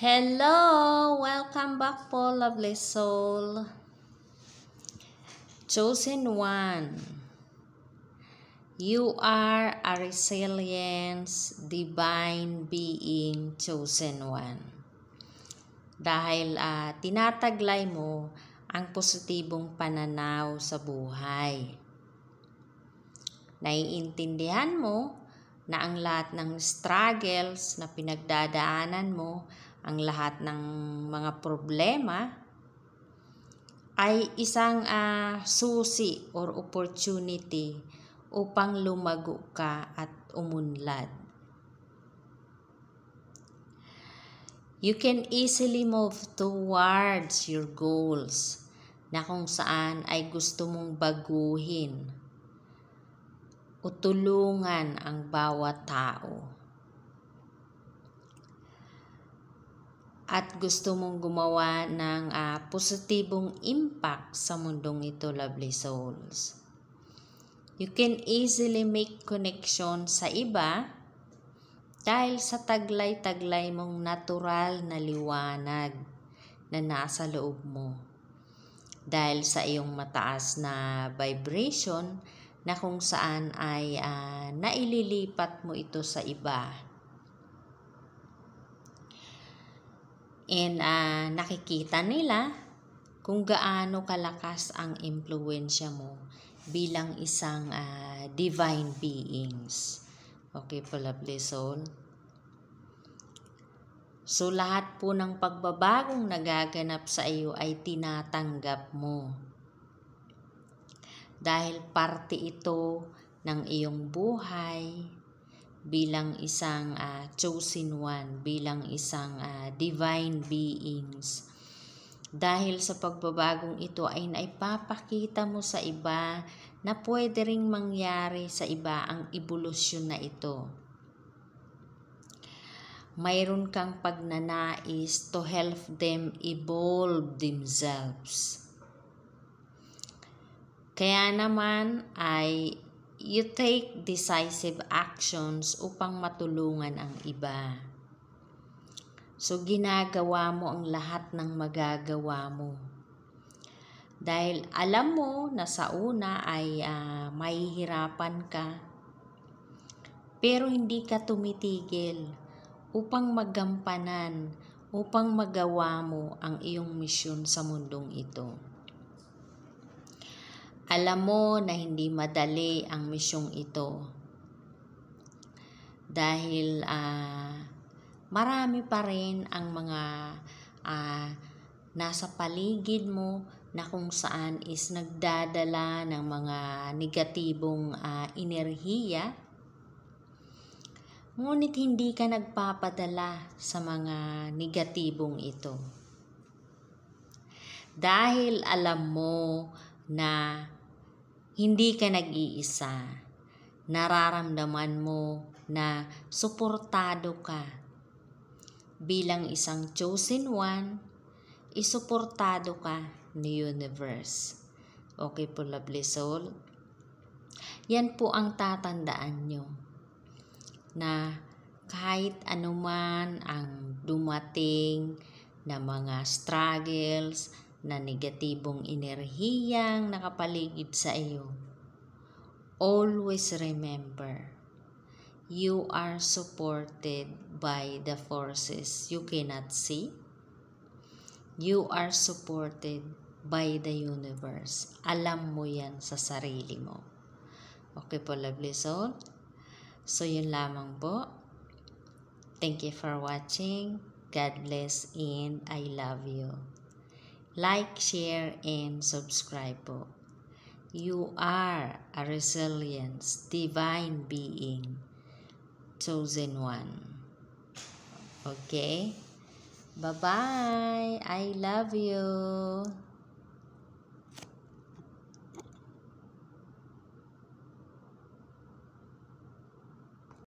Hello! Welcome back po, lovely soul. Chosen one. You are a resilient, divine being, chosen one. Dahil tinataglay mo ang positibong pananaw sa buhay. Naiintindihan mo na ang lahat ng struggles na pinagdadaanan mo, ang lahat ng mga problema ay isang susi or opportunity upang lumago ka at umunlad. You can easily move towards your goals na kung saan ay gusto mong baguhin o tulungan ang bawat tao. At gusto mong gumawa ng positibong impact sa mundong ito, lovely souls. You can easily make connection sa iba dahil sa taglay-taglay mong natural na liwanag na nasa loob mo. Dahil sa iyong mataas na vibration na kung saan ay naililipat mo ito sa iba. And nakikita nila kung gaano kalakas ang impluwensya mo bilang isang divine beings. Okay po, lovely soul. So lahat po ng pagbabagong nagaganap sa iyo ay tinatanggap mo. Dahil parte ito ng iyong buhay bilang isang chosen one, bilang isang divine beings. Dahil sa pagbabagong ito ay naipapakita mo sa iba na pwede ring mangyari sa iba ang evolusyon na ito. Mayroon kang pagnanais to help them evolve themselves. Kaya naman ay you take decisive actions upang matulungan ang iba. So, ginagawa mo ang lahat ng magagawa mo. Dahil alam mo na sa una ay mahihirapan ka, pero hindi ka tumitigil upang magampanan, upang magawa mo ang iyong misyon sa mundong ito. Alam mo na hindi madali ang misyong ito dahil marami pa rin ang mga nasa paligid mo na kung saan is nagdadala ng mga negatibong enerhiya, ngunit hindi ka nagpapadala sa mga negatibong ito. Dahil alam mo na hindi ka nag-iisa, nararamdaman mo na suportado ka. Bilang isang chosen one, isuportado ka ni universe. Okay po, lovely soul? Yan po ang tatandaan nyo, na kahit anuman ang dumating na mga struggles, na negatibong enerhiyang nakapaligid sa iyo, always remember, you are supported by the forces you cannot see. You are supported by the universe. Alam mo yan sa sarili mo. Okay po, lovely soul? So, yun lamang po. Thank you for watching. God bless and I love you. Like, share, and subscribe po. You are a resilient, divine being, chosen one. Okay? Bye-bye. I love you.